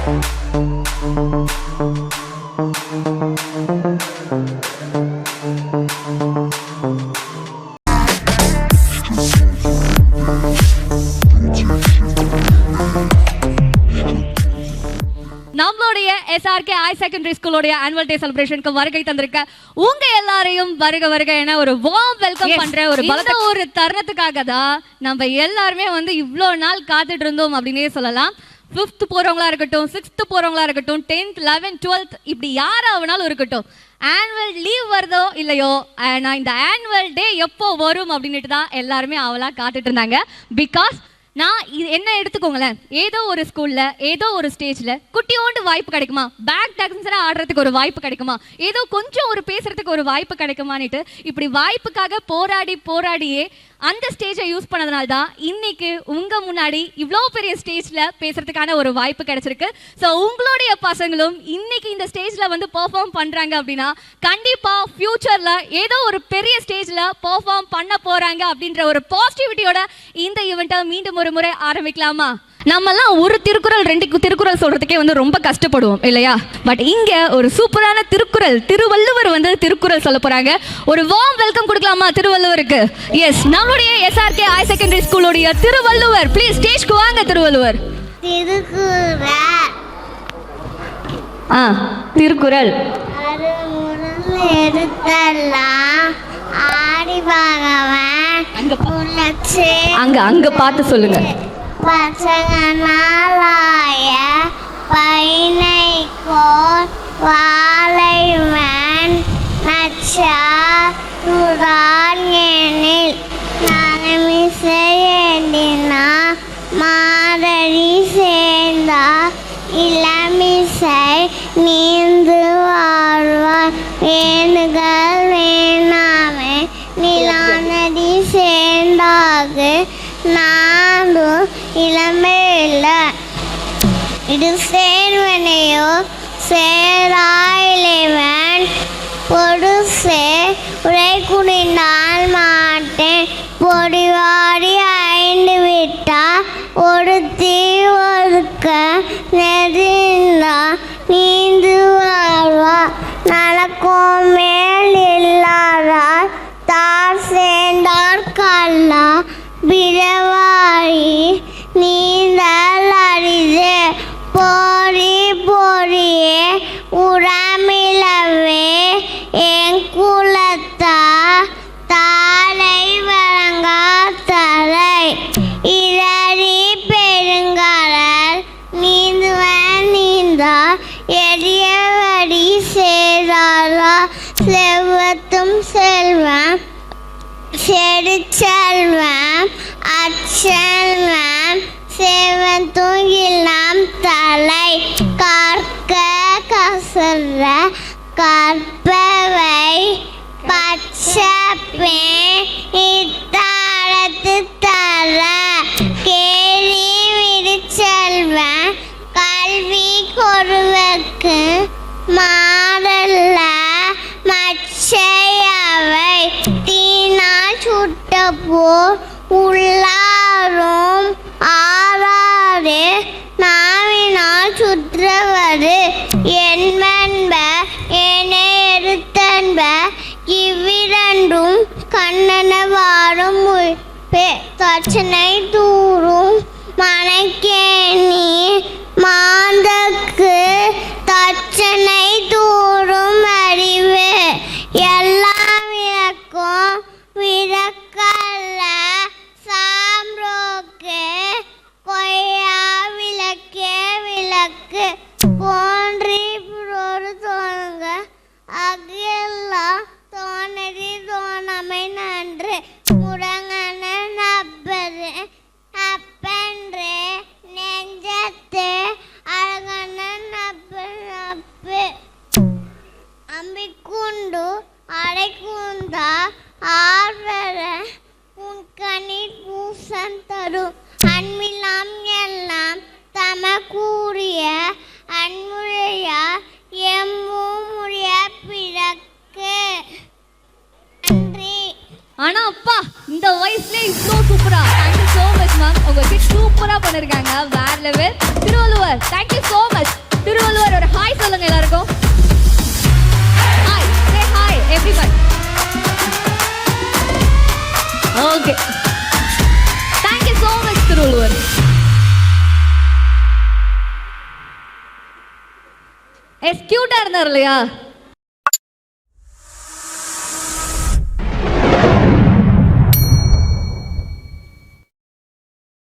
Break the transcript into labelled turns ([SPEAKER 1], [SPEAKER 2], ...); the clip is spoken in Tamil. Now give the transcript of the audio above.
[SPEAKER 1] நம்மளுடைய SRK ஹையர் செகண்டரி ஸ்கூலோட ஆனுவல் டே செலிப்ரேஷனுக்கு வருகை தந்திருக்க உங்க எல்லாரையும் வருக என ஒரு வார்ம் வெல்கம் பண்ற ஒரு தருணத்துக்காக தான் நம்ம எல்லாருமே வந்து இவ்வளோ நாள் காத்துட்டு இருந்தோம் அப்படின்னே சொல்லலாம். 5th போறவங்களா இருக்கட்டும், 6th போறவங்களா இருக்கட்டும், 10th 11th 12th இப்படி யாராவனாலும் இருக்கட்டும், ஆனுவல் லீவ் வருதோ இல்லையோ நான் இந்த ஆனுவல் டே எப்போ வரும் அப்படின்ட்டு தான் எல்லாருமே அவளா காத்துட்டு இருந்தாங்க. பிகாஸ் நான் என்ன எடுத்துக்கோங்களேன், ஏதோ ஒரு ஸ்கூல்ல ஏதோ ஒரு ஸ்டேஜ்ல குட்டியோண்டு வாய்ப்பு கிடைக்குமா, பேக் டான்ஸரா ஆடுறதுக்கு ஒரு வாய்ப்பு கிடைக்குமா, ஏதோ கொஞ்சம் ஒரு பேசுறதுக்கு ஒரு வாய்ப்பு கிடைக்குமான்னுட்டு இப்படி வாய்ப்புக்காக போராடியே அந்த ஸ்டேஜை யூஸ் பண்ணதுனால தான் இன்னைக்கு உங்க முன்னாடி இவ்வளோ பெரிய ஸ்டேஜ்ல பேசுறதுக்கான ஒரு வாய்ப்பு கிடைச்சிருக்கு. ஸோ உங்களுடைய பசங்களும் இன்னைக்கு இந்த ஸ்டேஜ்ல வந்து பெர்ஃபார்ம் பண்றாங்க அப்படின்னா கண்டிப்பா ஃபியூச்சர்ல ஏதோ ஒரு பெரிய ஸ்டேஜ்ல பெர்ஃபார்ம் பண்ண போறாங்க அப்படின்ற ஒரு பாசிட்டிவிட்டியோட இந்த ஈவெண்ட்டை மீண்டும் ஒரு முறை ஆரம்பிக்கலாமா? நம்மெல்லாம் ஒரு திருக்குறள் 2 திருக்குறள் சொல்றதுக்கே வந்து ரொம்ப கஷ்டப்படுவோம் இல்லையா? பட் இங்க ஒரு சூப்பரான திருக்குறள், திருவள்ளுவர் வந்து திருக்குறள் சொல்ல போறாங்க. ஒரு வார்ம் வெல்கம் கொடுக்கலாமா திருவள்ளுவருக்கு? எஸ், நம்மளுடைய SRK ஹையர் செகண்டரி ஸ்கூலோட திருவள்ளுவர், ப்ளீஸ் ஸ்டேஜ்க்கு வாங்க. திருவள்ளுவர் திருக்குறள் அங்க பார்த்து சொல்லுங்க.
[SPEAKER 2] பச்சங்கனாலாய பைனைக்கோர் வாழைமன் நச்சாருடான் எனில் நலமிசையேண்டினா மாரடி சேர்ந்தா இளமிசை நீந்து வாழ்வார் வேணுகள் வேணாமே நிலாநடி சேர்ந்தாகு நாடும் இளமையில இது சேர்வனையோ சேராயிலைவன் பொடுசே உரை குடிந்தால் மாட்டேன் பொடிவாடி 5 விட்டா ஒடுத்தி ஒதுக்க நெறிந்தா நீந்து வாழ்வா நலக்கும் மேல் இல்லாதார் தார் சேர்ந்தார் கல்லா பிறவாரி நீந்தல் அரிது பொறியே உடமிழவே என் குலத்தா தாளை வழங்கா தலை இடறி பெருங்கடல் நீந்தா எரியவடி சேராரா செல்வத்தும் செல்வம் செடுச்செல்வம் அச்செல்வம் சேவன் தூங்கிலாம் தலை கற்க கசற கற்பவை பச்சப்பே இத்தாரத்து தர கேள்வி விடுச்செல்வன் கல்வி கொருவக்கு மாறல்ல மச்சையவை தீனால் சுட்ட போர் உள்ளாரும் ஆறாறு நாவினால் சுற்றவது என்ப என்னை எடுத்தன்ப இவ்விரண்டும் கண்ணனவாறும் தச்சனை தூரும் மனைக்கேணி மாந்தக்கு தச்சனை தூரும் அறிவு எல்லாம் விளக்கும் விளக்கல்ல சாம்ரோக்கு கொய்யா விளக்கே விளக்கு போன்றி ஒரு தோணுங்க அகெல்லாம் தோணதி தோணமை நன்று முடங்கன நப்பது அப்பன்று நெஞ்சத்து அழகன நப்பு நப்பு அம்பிக்குண்டு அடைக்குந்தா ஆர்வர உன் கண்ணீர் பூசன் தரும் அன்பிலாம் எல்லாம் தமக்கூறிய அன்முறையா எம்முடைய பிறக்கு. நன்றி.
[SPEAKER 1] ஆனா அப்பா இந்த வாய்ஸ்ல இவ்ளோ சூப்பரா. Thank you so much ma'am. உங்க கிட் சூப்பரா பண்ணிருக்காங்க. வேற level. Thiruvalluvar, thank you so much. One. Yes கியூட்டா இருந்தார் இல்லையா?